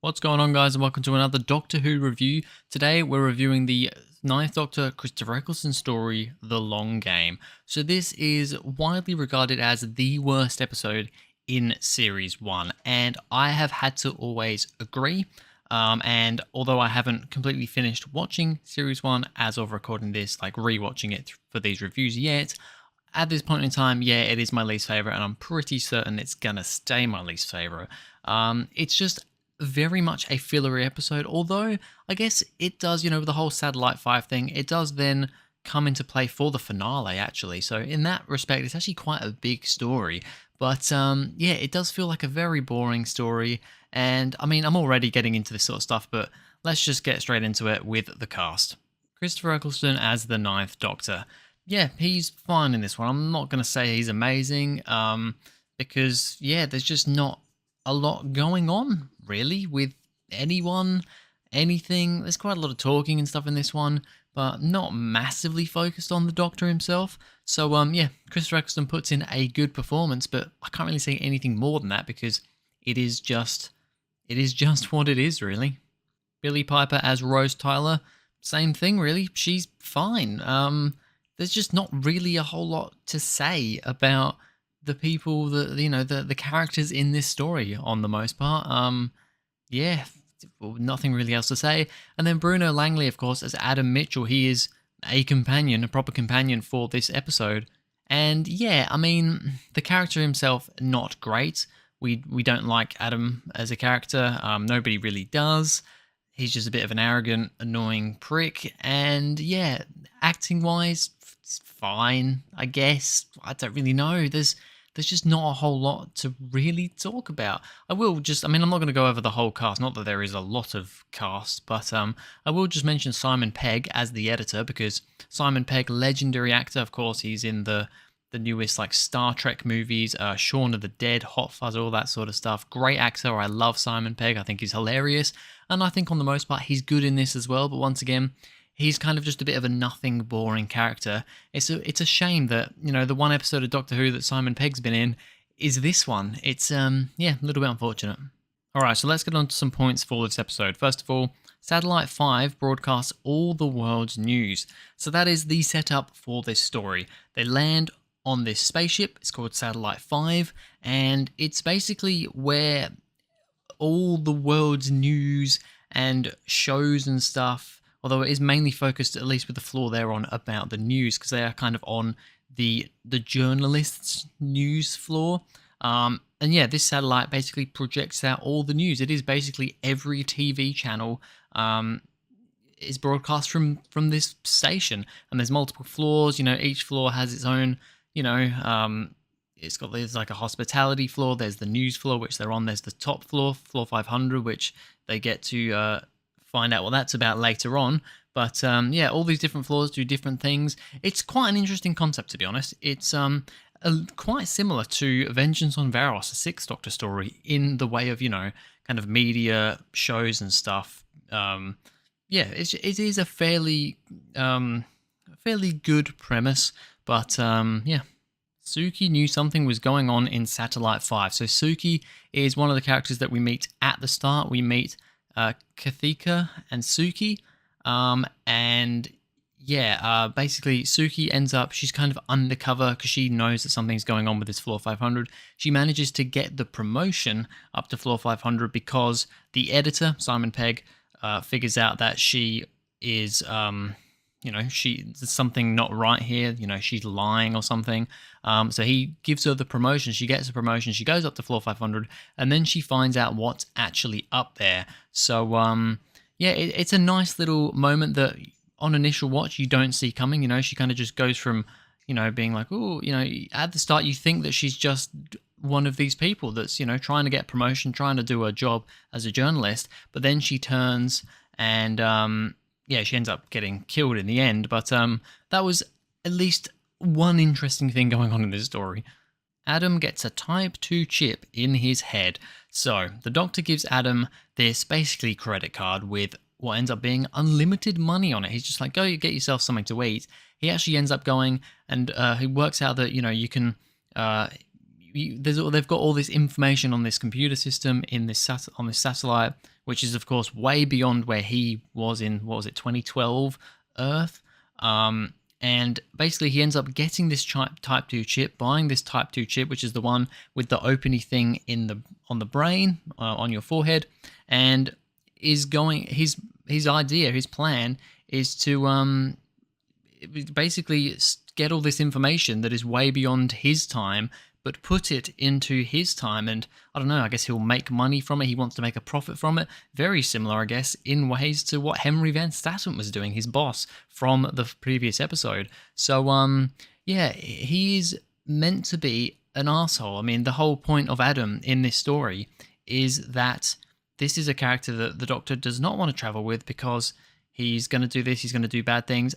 What's going on, guys, and welcome to another Doctor Who review. Today we're reviewing the Ninth Doctor Christopher Ecclestone story, The Long Game. So this is widely regarded as the worst episode in Series 1, and I have had to always agree. And although I haven't completely finished watching Series 1 as of recording this, like rewatching it for these reviews yet, at this point in time, yeah, it is my least favourite, and I'm pretty certain it's gonna stay my least favourite. It's just very much a fillery episode, although I guess it does, with the whole Satellite 5 thing, it does then come into play for the finale, actually. So in that respect, it's actually quite a big story. But yeah, it does feel like a very boring story. And I mean, I'm already getting into this sort of stuff, but let's just get straight into it with the cast. Christopher Eccleston as the Ninth Doctor. Yeah, he's fine in this one. I'm not going to say he's amazing, because, yeah, there's just not a lot going on, really, with anyone, anything. There's quite a lot of talking and stuff in this one, but not massively focused on the Doctor himself. So, yeah, Christopher Eccleston puts in a good performance, but I can't really say anything more than that because it is just what it is, really. Billie Piper as Rose Tyler, same thing, really. She's fine. There's just not really a whole lot to say about the people that the characters in this story on the most part. Yeah, well, nothing really else to say. And then Bruno Langley, of course, as Adam Mitchell. He is a companion, a proper companion for this episode. And yeah, I mean, the character himself, not great. We don't like Adam as a character. Nobody really does. He's just a bit of an arrogant, annoying prick. And yeah, acting wise, it's fine, I guess. I don't really know. There's just not a whole lot to really talk about. I'm not going to go over the whole cast, not that there is a lot of cast, but I will just mention Simon Pegg as the editor, because Simon Pegg, legendary actor, of course, he's in the newest like Star Trek movies, Shaun of the Dead, Hot Fuzz, all that sort of stuff. Great actor. I love Simon Pegg. I think he's hilarious, and I think on the most part he's good in this as well, but once again, he's kind of just a bit of a nothing, boring character. It's a shame that, the one episode of Doctor Who that Simon Pegg's been in is this one. It's, yeah, a little bit unfortunate. Alright, so let's get on to some points for this episode. First of all, Satellite 5 broadcasts all the world's news. So that is the setup for this story. They land on this spaceship. It's called Satellite 5, and it's basically where all the world's news and shows and stuff, although it is mainly focused, at least with the floor they're on, about the news, because they are kind of on the journalists' news floor. And yeah, this satellite basically projects out all the news. It is basically every TV channel is broadcast from this station, and there's multiple floors. Each floor has its own, there's like a hospitality floor, there's the news floor, which they're on, there's the top floor, floor 500, which they get to find out what that's about later on. But yeah, all these different floors do different things. It's quite an interesting concept, to be honest. It's quite similar to Vengeance on Varos, a Sixth Doctor story, in the way of, kind of media shows and stuff. Yeah, it is a fairly good premise, but yeah. Suki knew something was going on in Satellite 5. So Suki is one of the characters that we meet at the start. We meet Kathika and Suki, and yeah, basically Suki ends up, she's kind of undercover because she knows that something's going on with this floor 500. She manages to get the promotion up to floor 500 because the editor, Simon Pegg, figures out that she is there's something not right here, she's lying or something. So he gives her the promotion, she gets a promotion, she goes up to floor 500, and then she finds out what's actually up there. So, yeah, it's a nice little moment that on initial watch you don't see coming. She kind of just goes from, being like, oh, at the start you think that she's just one of these people that's, trying to get promotion, trying to do a job as a journalist, but then she turns and, yeah, she ends up getting killed in the end, but that was at least one interesting thing going on in this story. Adam gets a Type 2 chip in his head. So, the Doctor gives Adam this basically credit card with what ends up being unlimited money on it. He's just like, go get yourself something to eat. He actually ends up going and he works out that, you can they've got all this information on this computer system in this on this satellite, which is of course way beyond where he was in, what was it, 2012 Earth. And basically he ends up getting this type 2 chip, buying this type 2 chip, which is the one with the openy thing on the brain, on your forehead, and is going his idea, his plan is to basically get all this information that is way beyond his time, but put it into his time. And I don't know, I guess he'll make money from it. He wants to make a profit from it. Very similar, I guess, in ways to what Henry Van Staten was doing, his boss from the previous episode. So, yeah, he is meant to be an asshole. I mean, the whole point of Adam in this story is that this is a character that the Doctor does not want to travel with because he's going to do this, he's going to do bad things.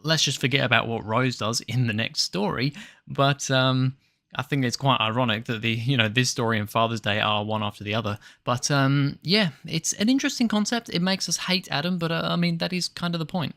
Let's just forget about what Rose does in the next story. But I think it's quite ironic that this story and Father's Day are one after the other. But yeah, it's an interesting concept. It makes us hate Adam, but I mean, that is kind of the point.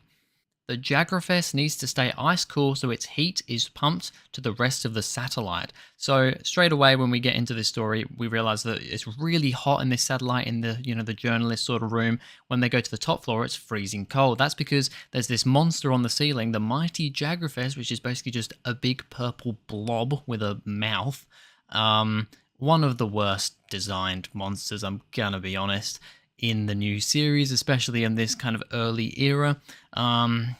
The Jagrafess needs to stay ice cool so its heat is pumped to the rest of the satellite. So straight away when we get into this story, we realize that it's really hot in this satellite in the the journalist sort of room. When they go to the top floor, it's freezing cold. That's because there's this monster on the ceiling, the mighty Jagrafess, which is basically just a big purple blob with a mouth. One of the worst designed monsters, I'm gonna be honest, in the new series, especially in this kind of early era.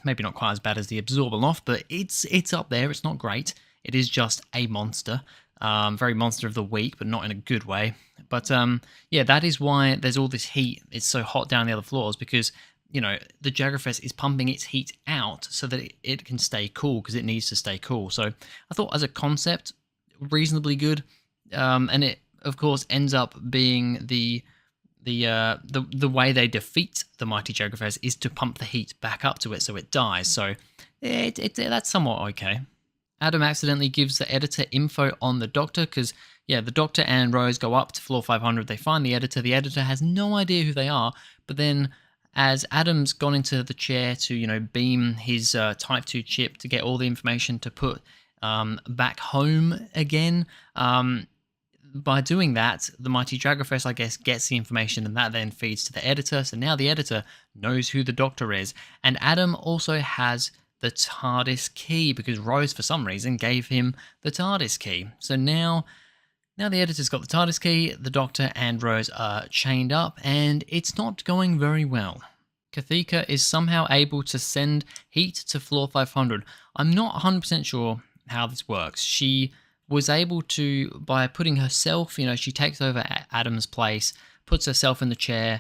Maybe not quite as bad as the Absorbaloff, but it's up there. It's not great. It is just a monster. Very monster of the week, but not in a good way. But yeah, that is why there's all this heat. It's so hot down the other floors because the Jagrafess is pumping its heat out so that it can stay cool because it needs to stay cool. So I thought as a concept, reasonably good. And it, of course, ends up being the way they defeat the mighty Jagrafess is to pump the heat back up to it so it dies. So that's somewhat okay. Adam accidentally gives the editor info on the Doctor because, yeah, the Doctor and Rose go up to floor 500. They find the editor. The editor has no idea who they are. But then as Adam's gone into the chair to, beam his Type 2 chip to get all the information to put back home again, by doing that, the mighty Jagrafess, I guess, gets the information and that then feeds to the editor. So now the editor knows who the Doctor is. And Adam also has the TARDIS key because Rose, for some reason, gave him the TARDIS key. So now the editor's got the TARDIS key, the Doctor and Rose are chained up, and it's not going very well. Kathika is somehow able to send heat to floor 500. I'm not 100% sure how this works. She was able to, by putting herself, she takes over Adam's place, puts herself in the chair,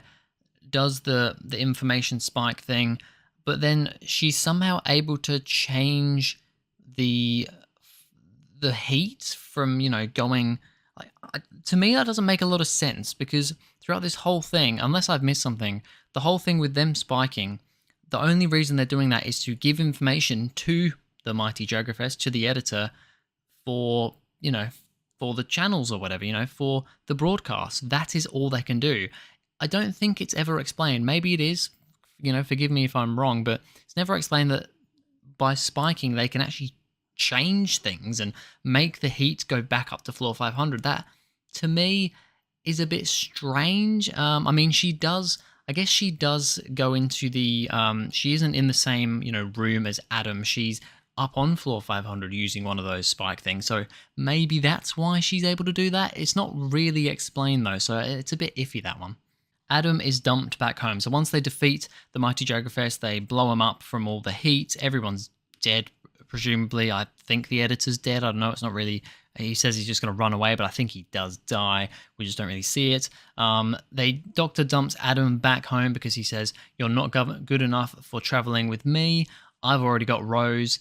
does the information spike thing, but then she's somehow able to change the heat from, going... to me, that doesn't make a lot of sense, because throughout this whole thing, unless I've missed something, the whole thing with them spiking, the only reason they're doing that is to give information to the mighty Jagrafess, to the editor, for the channels or whatever, for the broadcast. That is all they can do. I don't think it's ever explained. Maybe it is, forgive me if I'm wrong, but it's never explained that by spiking they can actually change things and make the heat go back up to floor 500. That, to me, is a bit strange. I mean, I guess she does go into the, she isn't in the same, room as Adam. She's up on floor 500 using one of those spike things. So maybe that's why she's able to do that. It's not really explained though, so it's a bit iffy, that one. Adam is dumped back home. So once they defeat the mighty Jagrafess, they blow him up from all the heat. Everyone's dead, presumably. I think the editor's dead. I don't know. It's not really... He says he's just going to run away, but I think he does die. We just don't really see it. Doctor dumps Adam back home because he says, "You're not good enough for traveling with me. I've already got Rose.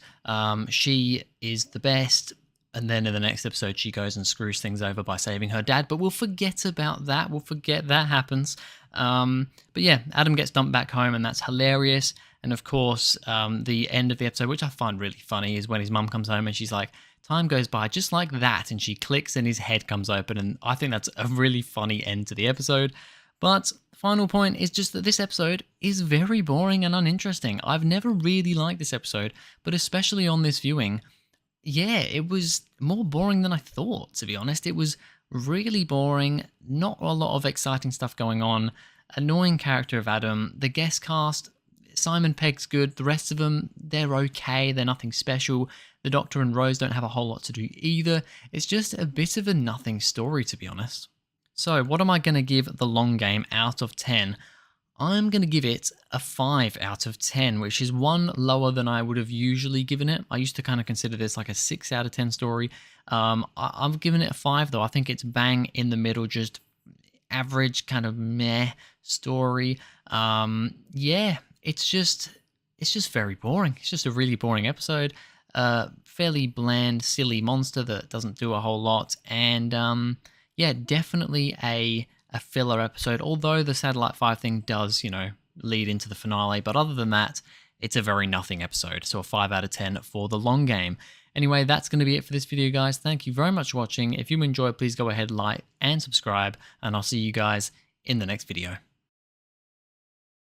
She is the best." And then in the next episode, she goes and screws things over by saving her dad. But we'll forget about that. We'll forget that happens. But yeah, Adam gets dumped back home, and that's hilarious. And of course, the end of the episode, which I find really funny, is when his mum comes home and she's like, "Time goes by just like that." And she clicks and his head comes open. And I think that's a really funny end to the episode. But final point is just that this episode is very boring and uninteresting. I've never really liked this episode, but especially on this viewing, Yeah, it was more boring than I thought, to be honest. It was really boring, not a lot of exciting stuff going on. Annoying character of Adam. The guest cast, Simon Pegg's good. The rest of them, they're okay. They're nothing special. The Doctor and Rose don't have a whole lot to do either. It's just a bit of a nothing story, to be honest. So, what am I going to give The Long Game out of 10? I'm going to give it a 5 out of 10, which is one lower than I would have usually given it. I used to kind of consider this like a 6 out of 10 story. I'm giving it a 5 though. I think it's bang in the middle, just average kind of meh story. Yeah, it's just very boring. It's just a really boring episode. Fairly bland, silly monster that doesn't do a whole lot, and yeah, definitely a filler episode. Although the Satellite 5 thing does, lead into the finale, but other than that, it's a very nothing episode. So a 5 out of 10 for The Long Game. Anyway, that's going to be it for this video, guys. Thank you very much for watching. If you enjoyed, please go ahead, like, and subscribe, and I'll see you guys in the next video.